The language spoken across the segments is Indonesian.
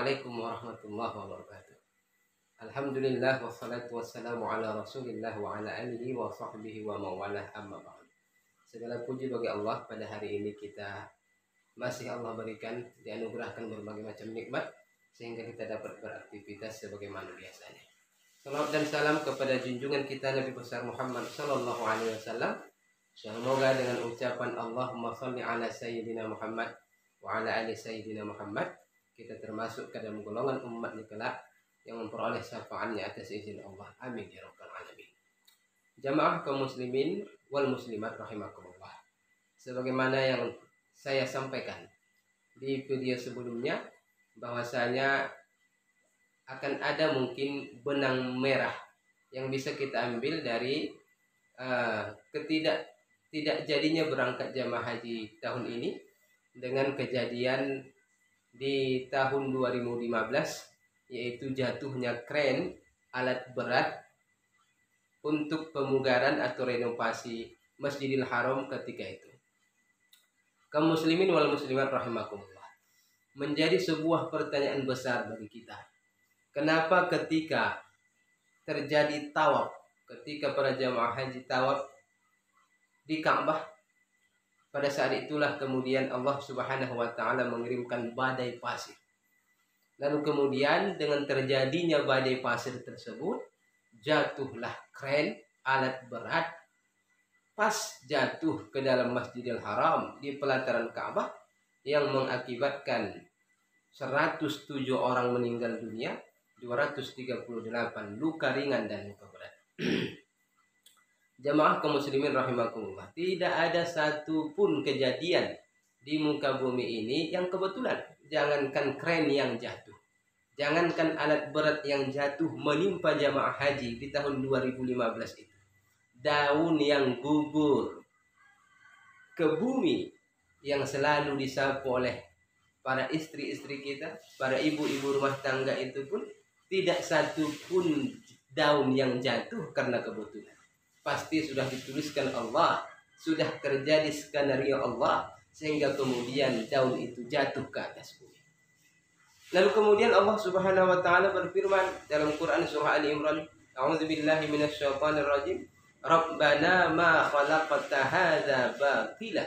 Assalamualaikum warahmatullahi wabarakatuh. Alhamdulillah wassalatu wassalamu ala Rasulillah wa ala alihi wa sahbihi wa mawalah amma ba'd. Segala puji bagi Allah, pada hari ini kita masih Allah berikan dianugerahkan berbagai macam nikmat sehingga kita dapat beraktivitas sebagaimana biasanya. Salawat dan salam kepada junjungan kita Nabi besar Muhammad sallallahu alaihi wasallam. Semoga dengan ucapan Allahumma shalli ala sayyidina Muhammad wa ala ali sayyidina Muhammad, kita termasuk ke dalam golongan umatnya kelak yang memperoleh syafaatnya atas izin Allah. Amin ya rabbal alamin. Jamaah kaum muslimin wal muslimat rahimakumullah. Sebagaimana yang saya sampaikan di video sebelumnya, bahwasanya akan ada mungkin benang merah yang bisa kita ambil dari tidak jadinya berangkat jamaah haji tahun ini dengan kejadian di tahun 2015, yaitu jatuhnya kren alat berat untuk pemugaran atau renovasi Masjidil Haram ketika itu. Kaum muslimin wal muslimat rahimakumullah, menjadi sebuah pertanyaan besar bagi kita. Kenapa ketika terjadi tawaf, ketika para jamaah haji tawaf di Ka'bah, pada saat itulah kemudian Allah Subhanahu wa taala mengirimkan badai pasir. Lalu kemudian dengan terjadinya badai pasir tersebut, jatuhlah kren alat berat pas jatuh ke dalam Masjidil Haram di pelataran Ka'bah yang mengakibatkan 107 orang meninggal dunia, 238 luka ringan dan luka berat. Jamaah kaum muslimin rahimakumullah, tidak ada satupun kejadian di muka bumi ini yang kebetulan. Jangankan kren yang jatuh, jangankan alat berat yang jatuh menimpa jamaah haji di tahun 2015 itu, daun yang gugur ke bumi yang selalu disapu oleh para istri-istri kita, para ibu-ibu rumah tangga, itu pun tidak satupun daun yang jatuh karena kebetulan. Pasti sudah dituliskan Allah, sudah terjadi skenario Allah, sehingga kemudian daun itu jatuh ke atas bumi. Lalu kemudian Allah Subhanahu wa taala berfirman dalam Quran surah Ali Imran, A'udzubillahi minasyaitonirrajim, Rabbana ma khalaqta hadza batila.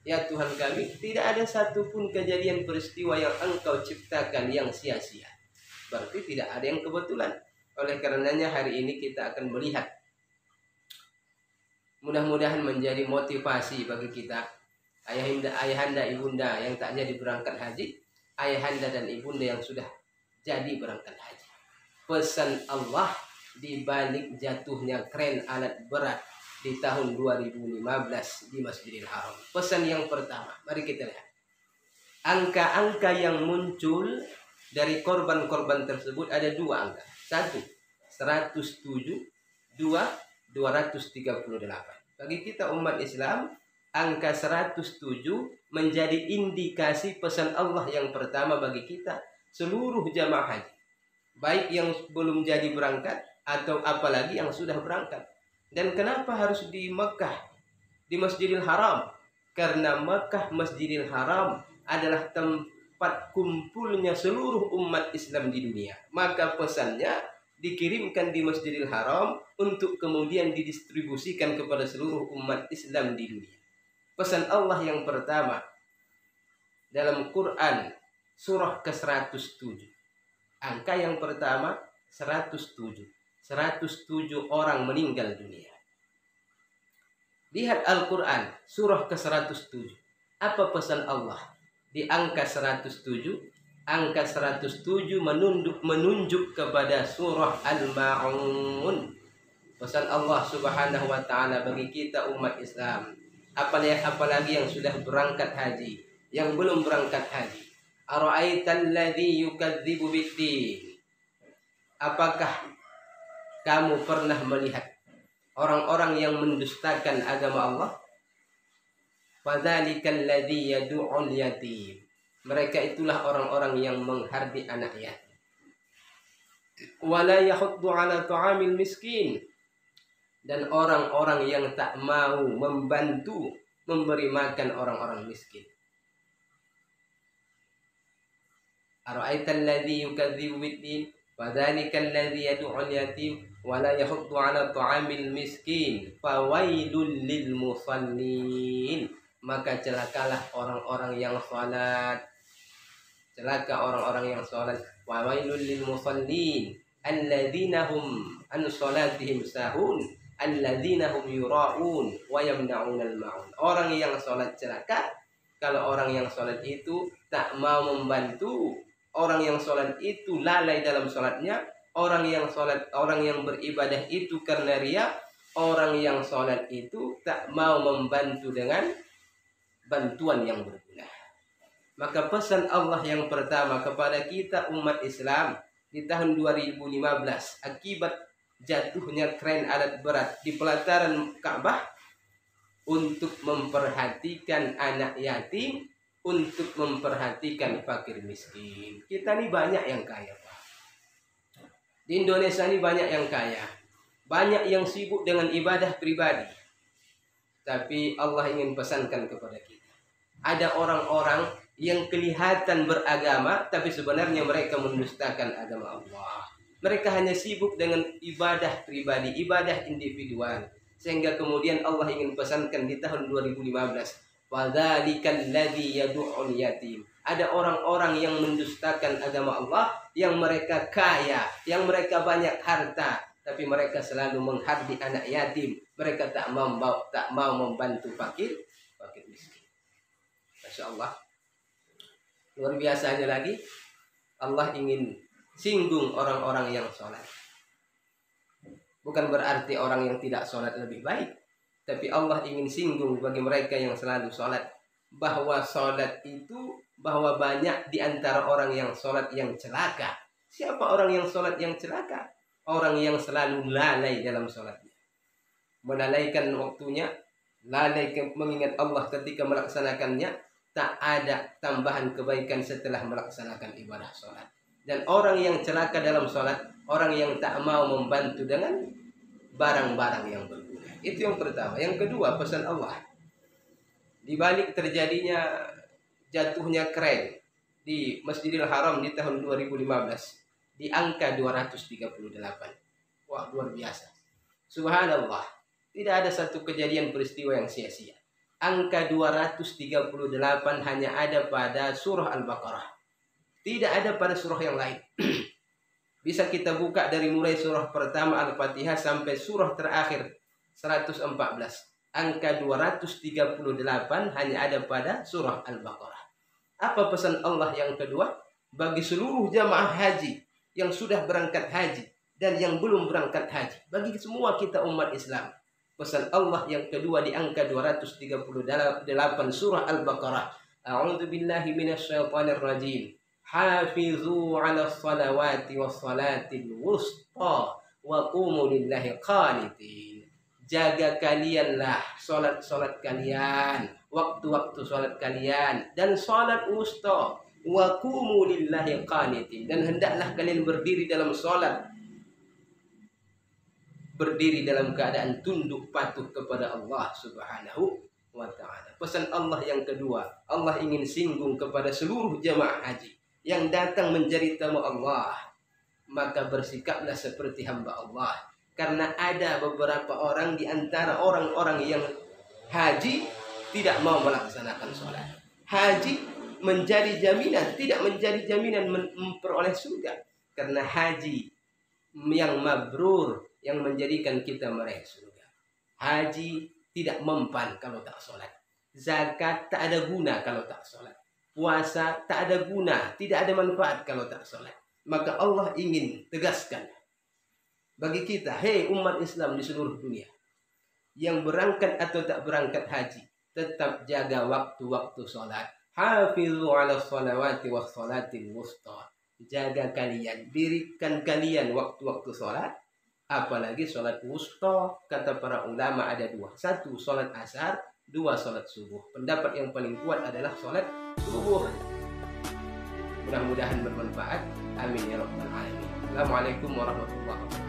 Ya Tuhan kami, tidak ada satupun kejadian peristiwa yang Engkau ciptakan yang sia-sia. Berarti tidak ada yang kebetulan. Oleh karenanya hari ini kita akan melihat, mudah-mudahan menjadi motivasi bagi kita, ayahanda, ibunda yang tak jadi berangkat haji, ayahanda dan ibunda yang sudah jadi berangkat haji. Pesan Allah di balik jatuhnya kren alat berat di tahun 2015 di Masjidil Haram. Pesan yang pertama, mari kita lihat. Angka-angka yang muncul dari korban-korban tersebut ada dua angka. Satu, 107, dua, 238. Bagi kita umat Islam, angka 107 menjadi indikasi pesan Allah yang pertama bagi kita, seluruh jamaah haji, baik yang belum jadi berangkat atau apalagi yang sudah berangkat. Dan kenapa harus di Mekah, di Masjidil Haram? Karena Mekah, Masjidil Haram adalah tempat kumpulnya seluruh umat Islam di dunia. Maka pesannya dikirimkan di Masjidil Haram untuk kemudian didistribusikan kepada seluruh umat Islam di dunia. Pesan Allah yang pertama dalam Quran surah ke-107. Angka yang pertama 107. 107 orang meninggal dunia. Lihat Al-Quran surah ke-107. Apa pesan Allah di angka 107? Angka 107 menunjuk kepada surah Al-Ma'un. Pesan Allah Subhanahu wa taala bagi kita umat Islam, apalagi yang sudah berangkat haji, yang belum berangkat haji. Ara'aital ladzi yukadzibu biddin. Apakah kamu pernah melihat orang-orang yang mendustakan agama Allah? Fadzalikal ladzi yad'ul yatim. Mereka itulah orang-orang yang menghardi anak yatim. Wala yahuddu ala ta'amil miskin. Dan orang-orang yang tak mau membantu memberi makan orang-orang miskin. Ara'aital ladzi yukadzibu biddin fadzalikal ladzi yad'ul yatim wa la yahuddu 'ala ta'amil miskin fawailul lil musallin. Maka celakalah orang-orang yang salat. Celaka orang-orang yang salat. Wa wailul lil musallin alladzina hum an salatihim sahun alladzina hum yura'un wa yamna'unal ma'un. Orang yang salat celaka kalau orang yang salat itu tak mau membantu, orang yang salat itu lalai dalam salatnya, orang yang beribadah itu karena riya, orang yang salat itu tak mau membantu dengan bantuan yang berguna. Maka pesan Allah yang pertama kepada kita umat Islam di tahun 2015 akibat jatuhnya kren alat berat di pelataran Ka'bah untuk memperhatikan anak yatim, untuk memperhatikan fakir miskin. Kita ini banyak yang kaya, Pak. Di Indonesia ini banyak yang kaya, banyak yang sibuk dengan ibadah pribadi. Tapi Allah ingin pesankan kepada kita, ada orang-orang yang kelihatan beragama, tapi sebenarnya mereka mendustakan agama Allah. Mereka hanya sibuk dengan ibadah pribadi, ibadah individual. Sehingga kemudian Allah ingin pesankan di tahun 2015, "Fadzalikal ladzi yad'ul yatim." Ada orang-orang yang mendustakan agama Allah, yang mereka kaya, yang mereka banyak harta, tapi mereka selalu menghardi anak yatim. Mereka tak mau membantu fakir miskin. Masya Allah. Luar biasanya lagi, Allah ingin singgung orang-orang yang sholat. Bukan berarti orang yang tidak sholat lebih baik, tapi Allah ingin singgung bagi mereka yang selalu sholat, bahwa sholat itu, bahwa banyak di antara orang yang sholat yang celaka. Siapa orang yang sholat yang celaka? Orang yang selalu lalai dalam sholatnya, melalaikan waktunya, lalai mengingat Allah ketika melaksanakannya. Tak ada tambahan kebaikan setelah melaksanakan ibadah sholat. Dan orang yang celaka dalam sholat, orang yang tak mau membantu dengan barang-barang yang berguna. Itu yang pertama. Yang kedua, pesan Allah. Di balik terjadinya jatuhnya kren di Masjidil Haram di tahun 2015, di angka 238. Wah, luar biasa. Subhanallah. Tidak ada satu kejadian peristiwa yang sia-sia. Angka 238 hanya ada pada surah Al-Baqarah. Tidak ada pada surah yang lain. Bisa kita buka dari mulai surah pertama Al-Fatihah sampai surah terakhir 114. Angka 238 hanya ada pada surah Al-Baqarah. Apa pesan Allah yang kedua? Bagi seluruh jamaah haji yang sudah berangkat haji dan yang belum berangkat haji. Bagi semua kita umat Islam. Pesan Allah yang kedua di angka 238 surah Al-Baqarah. A'udzu billahi minasyaitonir rajim. Hafizu 'alas salawati was salatil wusta wa qumu lillahi qanitin. Jaga kalianlah salat-salat kalian, waktu-waktu salat kalian dan salat wusta, wa qumu lillahi qanitin, dan hendaklah kalian berdiri dalam salat, berdiri dalam keadaan tunduk patuh kepada Allah Subhanahu wa ta'ala. Pesan Allah yang kedua, Allah ingin singgung kepada seluruh jamaah haji yang datang menjadi tamu Allah. Maka bersikaplah seperti hamba Allah. Karena ada beberapa orang di antara orang-orang yang haji tidak mau melaksanakan sholat. Haji menjadi jaminan, tidak menjadi jaminan memperoleh surga. Karena haji yang mabrur, yang menjadikan kita meraih surga. Haji tidak mempan kalau tak sholat. Zakat tak ada guna kalau tak sholat. Puasa tak ada guna, tidak ada manfaat kalau tak sholat. Maka Allah ingin tegaskan bagi kita, hei umat Islam di seluruh dunia, yang berangkat atau tak berangkat haji, tetap jaga waktu-waktu sholat. Hafizu 'ala sholawati was sholatil wusta. Jaga kalian, dirikan kalian waktu-waktu sholat. Apalagi sholat wusta, kata para ulama ada dua. Satu sholat asar, dua sholat subuh. Pendapat yang paling kuat adalah sholat subuh. Mudah-mudahan bermanfaat. Amin ya rabbal alamin. Assalamualaikum warahmatullahi wabarakatuh.